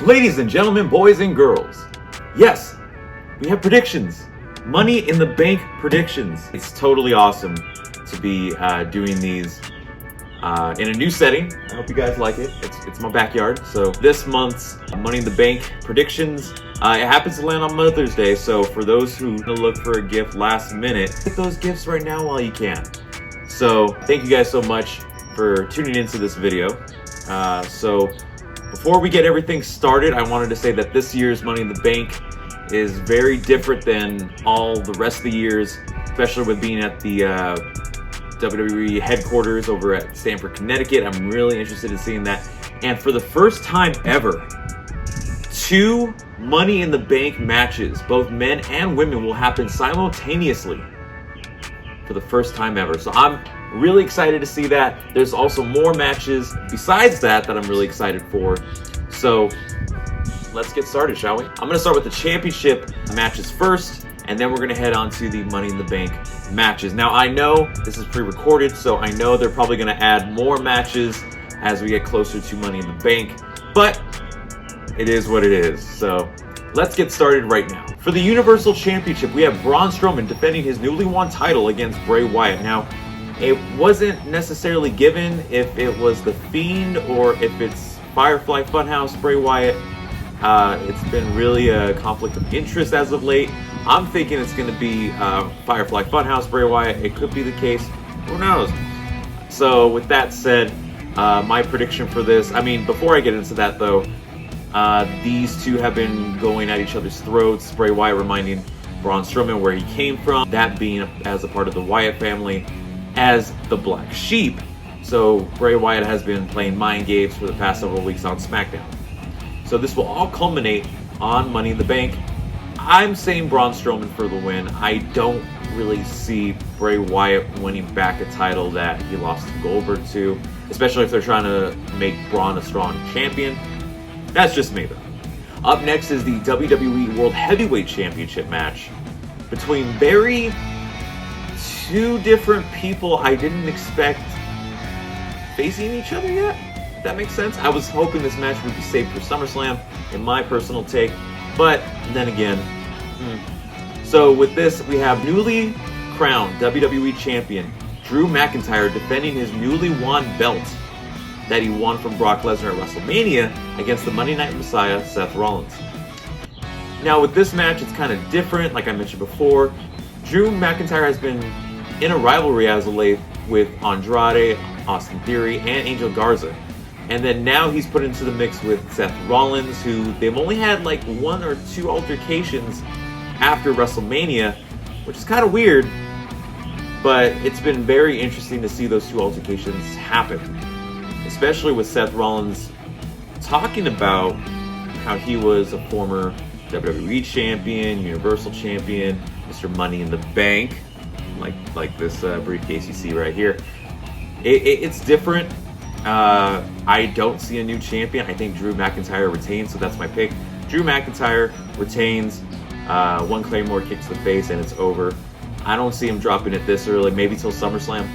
Ladies and gentlemen, boys and girls, yes, we have predictions. Money in the Bank predictions. It's totally awesome to be doing these in a new setting. I hope you guys like it. It's my backyard. So this month's Money in the Bank predictions, it happens to land on Mother's Day. So for those who look for a gift last minute, get those gifts right now while you can. So thank you guys so much for tuning into this video. So before we get everything started, I wanted to say that this year's Money in the Bank is very different than all the rest of the years, especially with being at the WWE headquarters over at Stamford, Connecticut. I'm really interested in seeing that. And for the first time ever, 2 Money in the Bank matches, both men and women, will happen simultaneously for the first time ever. So I'm really excited to see that. There's also more matches besides that I'm really excited for. So let's get started, shall we? I'm going to start with the championship matches first, and then we're going to head on to the Money in the Bank matches. Now, I know this is pre-recorded, so I know they're probably going to add more matches as we get closer to Money in the Bank, but it is what it is. So let's get started right now. For the Universal Championship, we have Braun Strowman defending his newly won title against Bray Wyatt. Now, it wasn't necessarily given if it was The Fiend or if it's Firefly Funhouse Bray Wyatt. It's been really a conflict of interest as of late. I'm thinking it's going to be Firefly Funhouse Bray Wyatt. It could be the case. Who knows? So with that said, my prediction for this, I mean, before I get into that though, these two have been going at each other's throats. Bray Wyatt reminding Braun Strowman where he came from, that being as a part of the Wyatt family, as the Black Sheep. So Bray Wyatt has been playing mind games for the past several weeks on SmackDown. So this will all culminate on Money in the Bank. I'm saying Braun Strowman for the win. I don't really see Bray Wyatt winning back a title that he lost to Goldberg to, especially if they're trying to make Braun a strong champion. That's just me though. Up next is the WWE World Heavyweight Championship match between two different people I didn't expect facing each other yet. If that makes sense. I was hoping this match would be saved for SummerSlam, in my personal take, but then again. So with this, we have newly crowned WWE Champion Drew McIntyre defending his newly won belt that he won from Brock Lesnar at WrestleMania against the Monday Night Messiah, Seth Rollins. Now with this match, it's kind of different. Like I mentioned before, Drew McIntyre has been in a rivalry as of late with Andrade, Austin Theory, and Angel Garza. And then now he's put into the mix with Seth Rollins, who they've only had like 1 or 2 altercations after WrestleMania, which is kind of weird, but it's been very interesting to see those 2 altercations happen, especially with Seth Rollins talking about how he was a former WWE champion, Universal champion, Mr. Money in the Bank, like this briefcase you see right here. It's different. I don't see a new champion. I think Drew McIntyre retains, so that's my pick. Drew McIntyre retains, 1 Claymore kick to the face, and it's over. I don't see him dropping it this early, maybe till SummerSlam.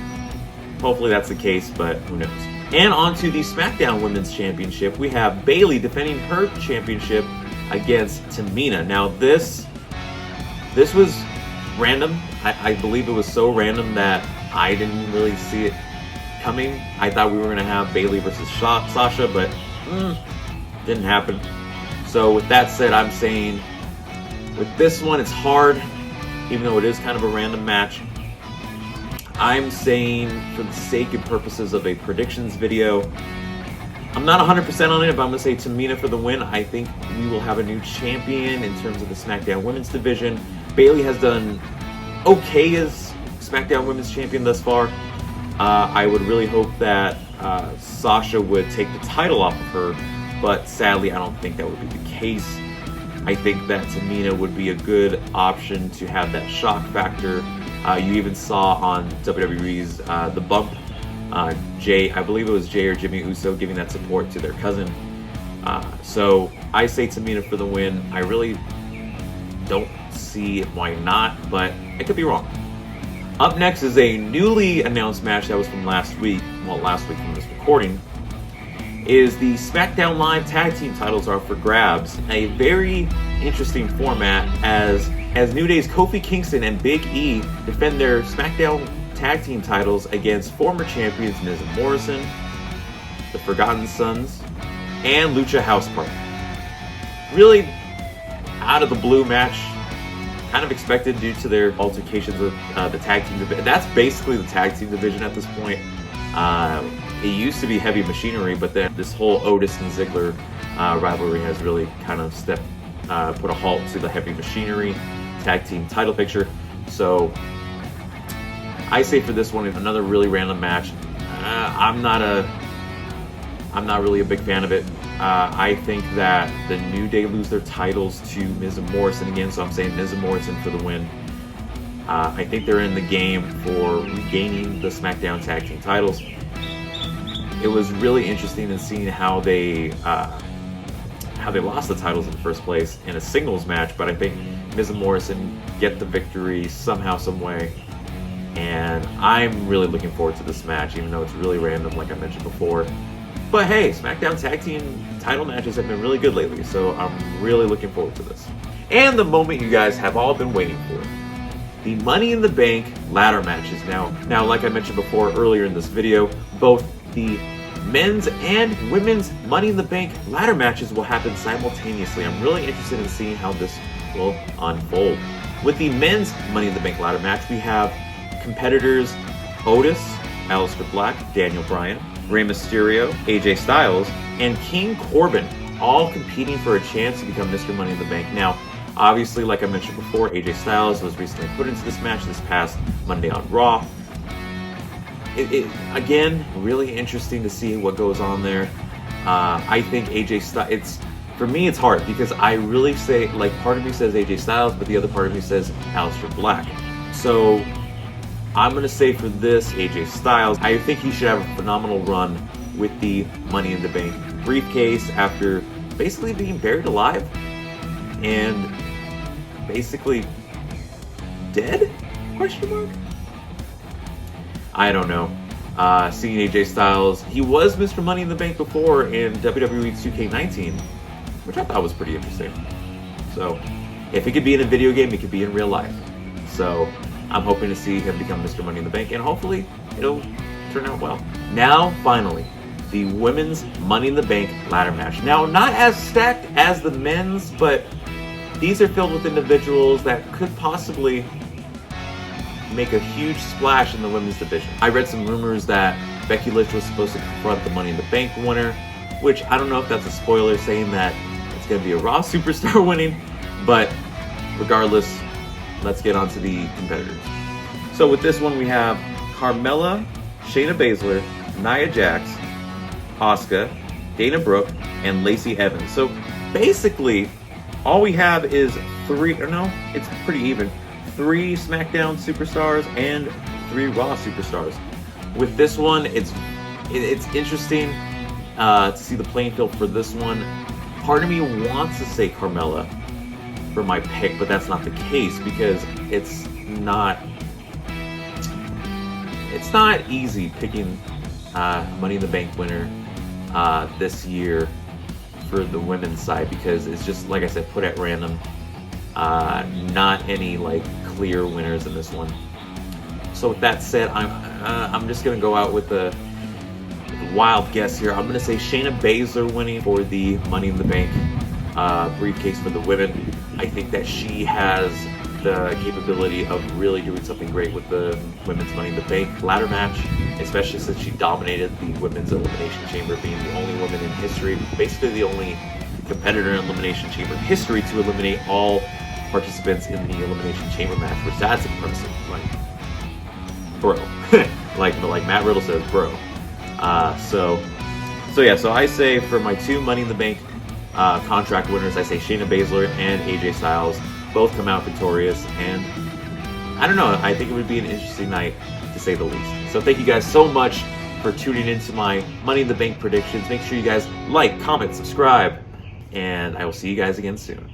Hopefully that's the case, but who knows. And on to the SmackDown Women's Championship, we have Bayley defending her championship against Tamina. Now this was random. I believe it was so random that I didn't really see it coming. I thought we were going to have Bayley versus Sasha, but didn't happen. So with that said, I'm saying with this one, it's hard, even though it is kind of a random match. I'm saying, for the sake and purposes of a predictions video, I'm not 100% on it, but I'm going to say Tamina for the win. I think we will have a new champion in terms of the SmackDown Women's division. Bayley has done okay as SmackDown Women's champion thus far. I would really hope that Sasha would take the title off of her, but sadly I don't think that would be the case. I think that Tamina would be a good option to have that shock factor. You even saw on WWE's The Bump, Jay, I believe it was Jay or Jimmy Uso giving that support to their cousin. So I say Tamina for the win. I really don't see why not, but I could be wrong. Up next is a newly announced match that was from last week. Well, last week from this recording. is the SmackDown Live Tag Team titles are for grabs. A very interesting format as New Day's Kofi Kingston and Big E defend their SmackDown Tag Team titles against former champions Miz and Morrison, the Forgotten Sons, and Lucha House Party. Really out of the blue match, kind of expected due to their altercations with the tag team division. That's basically the tag team division at this point. It used to be Heavy Machinery, but then this whole Otis and Ziggler rivalry has really kind of put a halt to the Heavy Machinery tag team title picture. So I say for this one, another really random match. I'm not really a big fan of it. I think that the New Day lose their titles to Miz and Morrison again, so I'm saying Miz and Morrison for the win. I think they're in the game for regaining the SmackDown Tag Team titles. It was really interesting in seeing how they lost the titles in the first place in a singles match, but I think Miz and Morrison get the victory somehow, some way. And I'm really looking forward to this match, even though it's really random, like I mentioned before. But hey, SmackDown Tag Team title matches have been really good lately, so I'm really looking forward to this. And the moment you guys have all been waiting for, the Money in the Bank ladder matches. Now, like I mentioned before earlier in this video, both the men's and women's Money in the Bank ladder matches will happen simultaneously. I'm really interested in seeing how this will unfold. With the men's Money in the Bank ladder match, we have competitors Otis, Aleister Black, Daniel Bryan, Rey Mysterio, AJ Styles, and King Corbin, all competing for a chance to become Mr. Money in the Bank. Now, obviously, like I mentioned before, AJ Styles was recently put into this match this past Monday on Raw. Again, really interesting to see what goes on there. I think AJ Styles, for me, it's hard because I really say, like, part of me says AJ Styles, but the other part of me says Aleister Black. So I'm going to say for this, AJ Styles, I think he should have a phenomenal run with the Money in the Bank briefcase after basically being buried alive and basically dead? Question mark? I don't know. Seeing AJ Styles, he was Mr. Money in the Bank before in WWE 2K19, which I thought was pretty interesting. So, if it could be in a video game, it could be in real life. So, I'm hoping to see him become Mr. Money in the Bank, and hopefully it'll turn out well. Now, finally, the women's Money in the Bank ladder match. Now, not as stacked as the men's, but these are filled with individuals that could possibly make a huge splash in the women's division. I read some rumors that Becky Lynch was supposed to confront the Money in the Bank winner, which I don't know if that's a spoiler saying that it's going to be a Raw superstar winning, but regardless, let's get on to the competitors. So with this one, we have Carmella, Shayna Baszler, Nia Jax, Asuka, Dana Brooke, and Lacey Evans. So basically, all we have is it's pretty even. 3 SmackDown superstars and 3 Raw superstars. With this one, it's interesting to see the playing field for this one. Part of me wants to say Carmella for my pick, but that's not the case because it's not easy picking Money in the Bank winner this year for the women's side because it's just, like I said, put at random. Not any like clear winners in this one. So with that said, I'm just gonna go out with a wild guess here. I'm gonna say Shayna Baszler winning for the Money in the Bank briefcase for the women. I think that she has the capability of really doing something great with the women's Money in the Bank ladder match, especially since she dominated the women's Elimination Chamber, being the only woman in history, basically the only competitor in Elimination Chamber history to eliminate all participants in the Elimination Chamber match, which that's impressive. Like, bro. like Matt Riddle says, bro. So I say for my 2 Money in the Bank contract winners, I say Shayna Baszler and AJ Styles both come out victorious, and I don't know, I think it would be an interesting night to say the least. So thank you guys so much for tuning into my Money in the Bank predictions. Make sure you guys like, comment, subscribe, and I will see you guys again soon.